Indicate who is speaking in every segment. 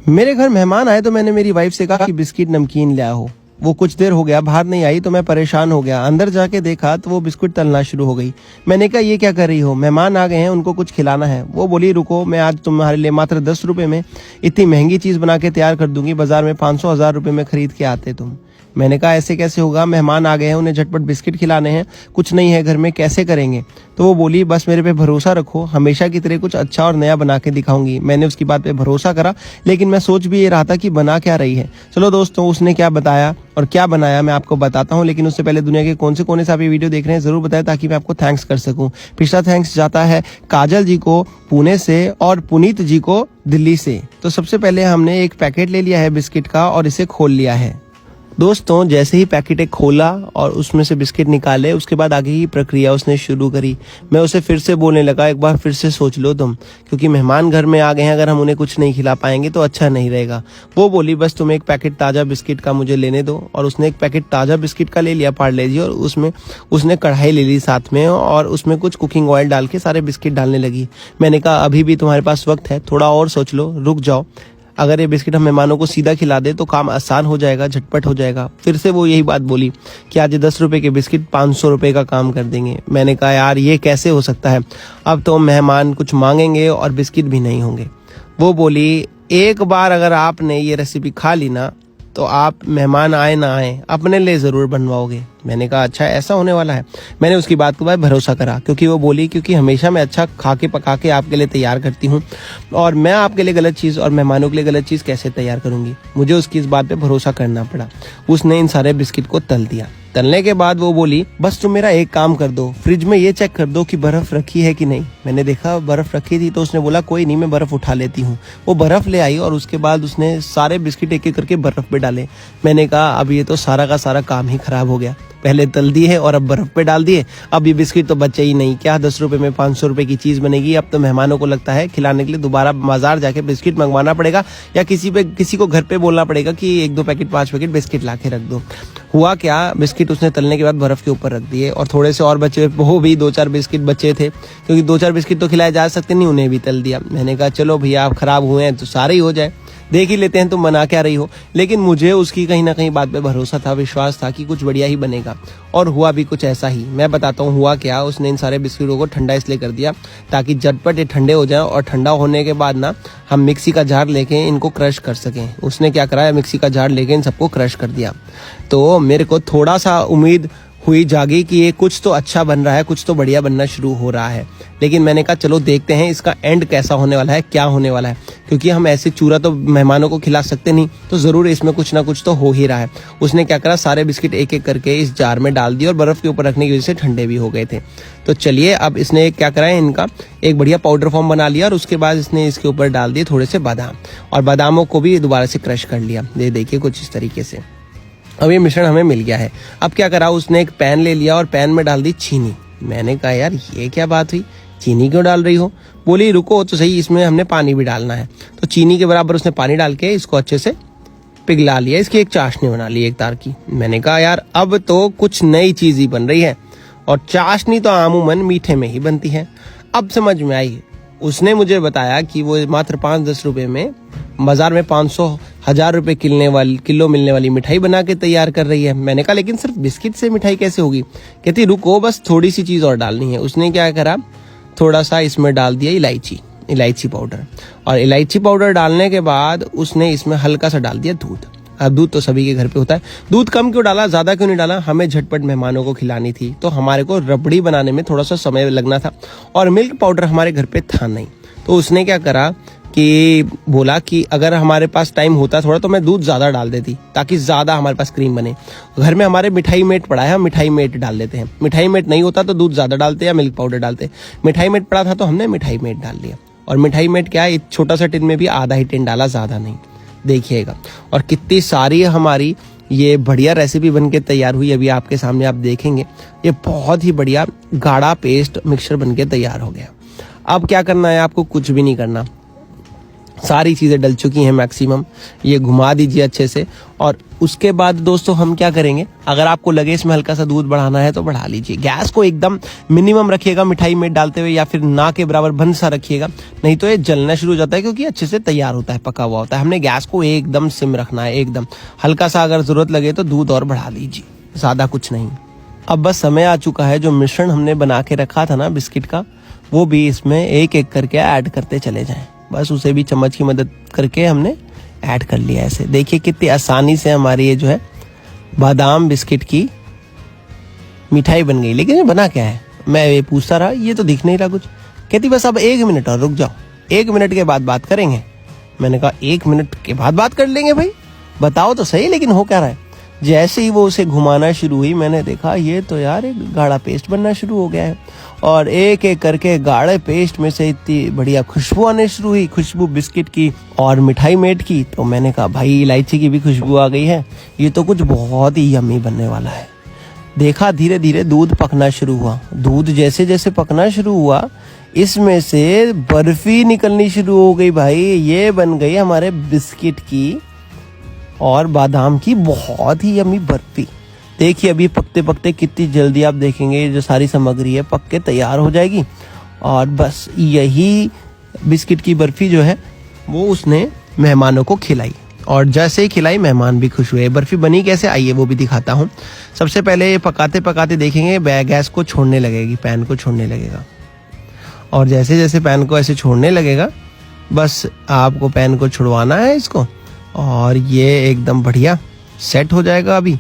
Speaker 1: मेरे घर मेहमान आए तो मैंने मेरी वाइफ से कहा कि बिस्किट नमकीन ले आओ। वो कुछ देर हो गया बाहर नहीं आई तो मैं परेशान हो गया। अंदर जाके देखा तो वो बिस्कुट तलना शुरू हो गई। मैंने कहा ये क्या कर रही हो, मेहमान आ गए हैं उनको कुछ खिलाना है। वो बोली रुको, मैं आज तुम्हारे लिए मात्र 10 रुपए में इतनी महंगी चीज बना के तैयार कर दूंगी, बाजार में 500-1000 रुपए में खरीद के आते तुम। मैंने कहा ऐसे कैसे होगा, मेहमान आ गए हैं उन्हें झटपट बिस्किट खिलाने हैं, कुछ नहीं है घर में, कैसे करेंगे। तो वो बोली बस मेरे पे भरोसा रखो, हमेशा की तरह कुछ अच्छा और नया बना के दिखाऊंगी। मैंने उसकी बात पे भरोसा करा, लेकिन मैं सोच भी ये रहा था कि बना क्या रही है। चलो दोस्तों, उसने क्या बताया और क्या बनाया मैं आपको बताता हूँ, लेकिन उससे पहले दुनिया के कौन से कोने से आप ये वीडियो देख रहे हैं जरूर बताएं ताकि मैं आपको थैंक्स कर सकूं। पिछला थैंक्स जाता है काजल जी को पुणे से और पुनीत जी को दिल्ली से। तो सबसे पहले हमने एक पैकेट ले लिया है बिस्किट का और इसे खोल लिया है। दोस्तों, जैसे ही पैकेट एक खोला और उसमें से बिस्किट निकाले, उसके बाद आगे की प्रक्रिया उसने शुरू करी। मैं उसे फिर से बोलने लगा, एक बार फिर से सोच लो तुम, क्योंकि मेहमान घर में आ गए हैं, अगर हम उन्हें कुछ नहीं खिला पाएंगे तो अच्छा नहीं रहेगा। वो बोली बस तुम एक पैकेट ताज़ा बिस्किट का मुझे लेने दो, और उसने एक पैकेट ताज़ा बिस्किट का ले लिया पार्ले जी, और उसमें उसने कढ़ाई ले ली साथ में और उसमें कुछ कुकिंग ऑयल डाल के सारे बिस्किट डालने लगी। मैंने कहा अभी भी तुम्हारे पास वक्त है, थोड़ा और सोच लो, रुक जाओ। अगर ये बिस्किट हम मेहमानों को सीधा खिला दे तो काम आसान हो जाएगा, झटपट हो जाएगा। फिर से वो यही बात बोली कि आज 10 रुपए के बिस्किट 500 रुपए का काम कर देंगे। मैंने कहा यार ये कैसे हो सकता है, अब तो मेहमान कुछ मांगेंगे और बिस्किट भी नहीं होंगे। वो बोली एक बार अगर आपने ये रेसिपी खा ली ना तो आप मेहमान आए ना आए अपने लिए ज़रूर बनवाओगे। मैंने कहा अच्छा ऐसा होने वाला है। मैंने उसकी बात को भरोसा करा, क्योंकि वो बोली क्योंकि हमेशा मैं अच्छा खा के पका के आपके लिए तैयार करती हूँ, और मैं आपके लिए गलत चीज़ और मेहमानों के लिए गलत चीज़ कैसे तैयार करूँगी। मुझे उसकी इस बात पे भरोसा करना पड़ा। उसने इन सारे बिस्किट को तल दिया। तलने के बाद वो बोली बस तुम मेरा एक काम कर दो, फ्रिज में ये चेक कर दो कि बर्फ रखी है कि नहीं। मैंने देखा बर्फ रखी थी तो उसने बोला कोई नहीं, मैं बर्फ उठा लेती हूँ। वो बर्फ ले आई और उसके बाद उसने सारे बिस्किट एक एक करके बर्फ पे डाले। मैंने कहा अब ये तो सारा का सारा काम ही खराब हो गया, पहले तल दिए और अब बर्फ पे डाल दिए, अब ये बिस्किट तो बचे ही नहीं। क्या 10 रुपए में 500 रुपए की चीज बनेगी। अब तो मेहमानों को लगता है खिलाने के लिए दोबारा बाजार जाके बिस्किट मंगवाना पड़ेगा, या किसी को घर पे बोलना पड़ेगा कि 1-2 पैकेट 5 पैकेट बिस्किट ला के रख दो। हुआ क्या, बिस्किट उसने तलने के बाद बर्फ के ऊपर रख दिए, और थोड़े से और बचे, वो भी 2-4 बिस्किट बचे थे, क्योंकि 2-4 बिस्किट तो खिलाए जा सकते नहीं, उन्हें भी तल दिया। मैंने कहा चलो भैया आप खराब हुए हैं तो सारे ही हो जाए, देख ही लेते हैं तुम बना क्या रही हो। लेकिन मुझे उसकी कहीं ना कहीं बात पे भरोसा था, विश्वास था कि कुछ बढ़िया ही बनेगा, और हुआ भी कुछ ऐसा ही। मैं बताता हूँ हुआ क्या। उसने इन सारे बिस्किटों को ठंडा इसलिए कर दिया ताकि झटपट ये ठंडे हो जाएं, और ठंडा होने के बाद ना हम मिक्सी का जार लेके इनको क्रश कर सकें। उसने क्या करा, मिक्सी का जार लेके इन सबको क्रश कर दिया। तो मेरे को थोड़ा सा उम्मीद हुई जागी कि ये कुछ तो अच्छा बन रहा है, कुछ तो बढ़िया बनना शुरू हो रहा है। लेकिन मैंने कहा चलो देखते हैं इसका एंड कैसा होने वाला है, क्या होने वाला है, क्योंकि हम ऐसे चूरा तो मेहमानों को खिला सकते नहीं, तो जरूर इसमें कुछ ना कुछ तो हो ही रहा है। उसने क्या करा, सारे बिस्किट एक एक करके इस जार में डाल दिए और बर्फ के ऊपर रखने की वजह से ठंडे भी हो गए थे। तो चलिए अब इसने क्या करा है, इनका एक बढ़िया पाउडर फॉर्म बना लिया, और उसके बाद इसने इसके ऊपर डाल दिए थोड़े से बादाम, और बादामों को भी दोबारा से क्रश कर लिया। ये देखिए कुछ इस तरीके से अब ये मिश्रण हमें मिल गया है। अब क्या करा, उसने एक पैन ले लिया और पैन में डाल दी चीनी। मैंने कहा यार ये क्या बात हुई, चीनी क्यों डाल रही हो। बोली रुको तो सही, इसमें हमने पानी भी डालना है। तो चीनी के बराबर उसने पानी डाल के इसको अच्छे से पिघला लिया, इसकी एक चाशनी बना ली एक तार की। मैंने कहा यार अब तो कुछ नई चीज ही बन रही है, और चाशनी तो आमूमन मीठे में ही बनती है। अब समझ में आई। उसने मुझे बताया कि वो मात्र 5-10 रुपए में बाजार में 500-1000 रुपए किलो मिलने वाली मिठाई बना के तैयार कर रही है। मैंने कहा लेकिन सिर्फ बिस्किट से मिठाई कैसे होगी। कहती रुको बस थोड़ी सी चीज और डालनी है। उसने क्या करा, थोड़ा सा इसमें डाल दिया इलायची पाउडर, और इलायची पाउडर डालने के बाद उसने इसमें हल्का सा डाल दिया दूध। अब दूध तो सभी के घर पे होता है, दूध कम क्यों डाला, ज्यादा क्यों नहीं डाला, हमें झटपट मेहमानों को खिलानी थी, तो हमारे को रबड़ी बनाने में थोड़ा सा समय लगना था, और मिल्क पाउडर हमारे घर पे था नहीं। तो उसने क्या करा कि बोला कि अगर हमारे पास टाइम होता थोड़ा तो मैं दूध ज्यादा डाल देती, ताकि ज्यादा हमारे पास क्रीम बने। घर में हमारे मिठाई मेट पड़ा है, हम मिठाई मेट डाल देते हैं। मिठाई मेट नहीं होता तो दूध ज्यादा डालते या मिल्क पाउडर डालते। मिठाई मेट पड़ा था तो हमने मिठाई मेट डाल लिया, और मिठाई मेट क्या है, एक छोटा सा टिन में भी आधा ही टिन डाला, ज्यादा नहीं। देखिएगा, और कितनी सारी हमारी ये बढ़िया रेसिपी बनके तैयार हुई। अभी आपके सामने आप देखेंगे, ये बहुत ही बढ़िया गाढ़ा पेस्ट मिक्सचर बनके तैयार हो गया। अब क्या करना है आपको, कुछ भी नहीं करना। सारी चीज़ें डल चुकी हैं मैक्सिमम। ये घुमा दीजिए अच्छे से। और उसके बाद दोस्तों हम क्या करेंगे, अगर आपको लगे इसमें हल्का सा दूध बढ़ाना है तो बढ़ा लीजिए। गैस को एकदम मिनिमम रखिएगा मिठाई में डालते हुए, या फिर ना के बराबर बंद सा रखिएगा, नहीं तो ये जलना शुरू हो जाता है, क्योंकि अच्छे से तैयार होता है, पका हुआ होता है। हमने गैस को एकदम सिम रखना है, एकदम हल्का सा। अगर ज़रूरत लगे तो दूध और बढ़ा लीजिए, ज़्यादा कुछ नहीं। अब बस समय आ चुका है, जो मिश्रण हमने बना के रखा था ना बिस्किट का, वो भी इसमें एक एक करके ऐड करते चले जाएं। बस उसे भी चम्मच की मदद करके हमने ऐड कर लिया। ऐसे देखिए कितनी आसानी से हमारी ये जो है बादाम बिस्किट की मिठाई बन गई। लेकिन ये बना क्या है, मैं ये पूछता रहा, ये तो दिख नहीं रहा कुछ। कहती बस अब 1 मिनट और रुक जाओ, 1 मिनट के बाद बात करेंगे। मैंने कहा 1 मिनट के बाद बात कर लेंगे भाई, बताओ तो सही लेकिन हो क्या रहा है। जैसे ही वो उसे घुमाना शुरू हुई, मैंने देखा ये तो यार एक गाढ़ा पेस्ट बनना शुरू हो गया है। और एक एक करके गाढ़े पेस्ट में से इतनी बढ़िया खुशबू आने शुरू हुई, खुशबू बिस्किट की और मिठाई मेट की। तो मैंने कहा भाई इलायची की भी खुशबू आ गई है, ये तो कुछ बहुत ही यम्मी बनने वाला है। देखा धीरे धीरे दूध पकना शुरू हुआ। दूध जैसे जैसे पकना शुरू हुआ, इसमें से बर्फी निकलनी शुरू हो गई। भाई ये बन गई हमारे बिस्किट की और बादाम की बहुत ही यम्मी बर्फी। देखिए अभी पकते पकते कितनी जल्दी आप देखेंगे जो सारी सामग्री है पक के तैयार हो जाएगी। और बस यही बिस्किट की बर्फी जो है वो उसने मेहमानों को खिलाई, और जैसे ही खिलाई मेहमान भी खुश हुए। बर्फी बनी कैसे, आइए वो भी दिखाता हूँ। सबसे पहले पकाते पकाते देखेंगे गैस को छोड़ने लगेगी, पैन को छोड़ने लगेगा। और जैसे जैसे पैन को ऐसे छोड़ने लगेगा, बस आपको पैन को छुड़वाना है इसको, और ये एकदम बढ़िया सेट हो जाएगा अभी।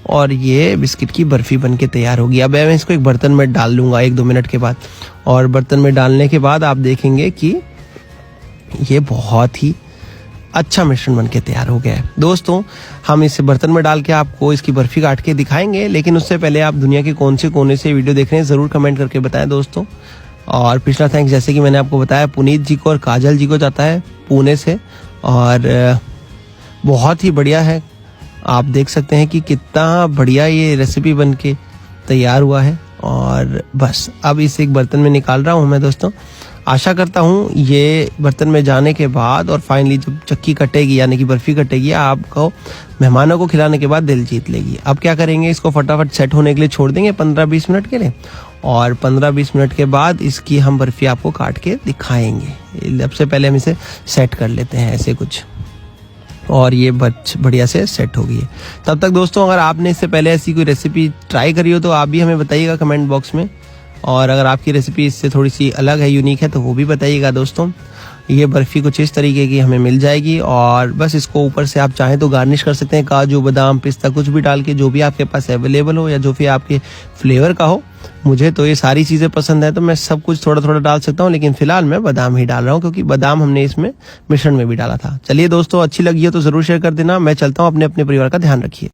Speaker 1: और ये बिस्किट की बर्फी बन के तैयार होगी। अब मैं इसको एक बर्तन में डाल लूँगा 1-2 मिनट के बाद। और बर्तन में डालने के बाद आप देखेंगे कि ये बहुत ही अच्छा मिश्रण बन के तैयार हो गया है। दोस्तों हम इसे बर्तन में डाल के आपको इसकी बर्फी काट के दिखाएंगे, लेकिन उससे पहले आप दुनिया के कौन से कोने से वीडियो देख रहे हैं ज़रूर कमेंट करके बताएं दोस्तों। और पिछला थैंक्स जैसे कि मैंने आपको बताया पुनीत जी को और काजल जी को जाता है पुणे से, और बहुत ही बढ़िया है। आप देख सकते हैं कि कितना बढ़िया ये रेसिपी बन के तैयार हुआ है। और बस अब इसे एक बर्तन में निकाल रहा हूँ मैं दोस्तों। आशा करता हूँ ये बर्तन में जाने के बाद और फाइनली जब चक्की कटेगी यानी कि बर्फी कटेगी, आपको मेहमानों को खिलाने के बाद दिल जीत लेगी। अब क्या करेंगे, इसको फटाफट सेट होने के लिए छोड़ देंगे 15-20 मिनट के लिए, और 15-20 मिनट के बाद इसकी हम बर्फी आपको काट के दिखाएंगे। सबसे पहले हम इसे सेट कर लेते हैं ऐसे कुछ, और ये बढ़िया से सेट हो गई है। तब तक दोस्तों अगर आपने इससे पहले ऐसी कोई रेसिपी ट्राई करी हो तो आप भी हमें बताइएगा कमेंट बॉक्स में, और अगर आपकी रेसिपी इससे थोड़ी सी अलग है, यूनिक है, तो वो भी बताइएगा दोस्तों। ये बर्फ़ी कुछ इस तरीके की हमें मिल जाएगी, और बस इसको ऊपर से आप चाहें तो गार्निश कर सकते हैं काजू बादाम पिस्ता कुछ भी डाल के, जो भी आपके पास अवेलेबल हो या जो भी आपके फ्लेवर का हो। मुझे तो ये सारी चीज़ें पसंद है तो मैं सब कुछ थोड़ा थोड़ा डाल सकता हूँ, लेकिन फिलहाल मैं बादाम ही डाल रहा हूँ क्योंकि बादाम हमने इसमें मिश्रण में भी डाला था। चलिए दोस्तों, अच्छी लगी हो तो ज़रूर शेयर कर देना। मैं चलता हूँ, अपने परिवार का ध्यान रखिए।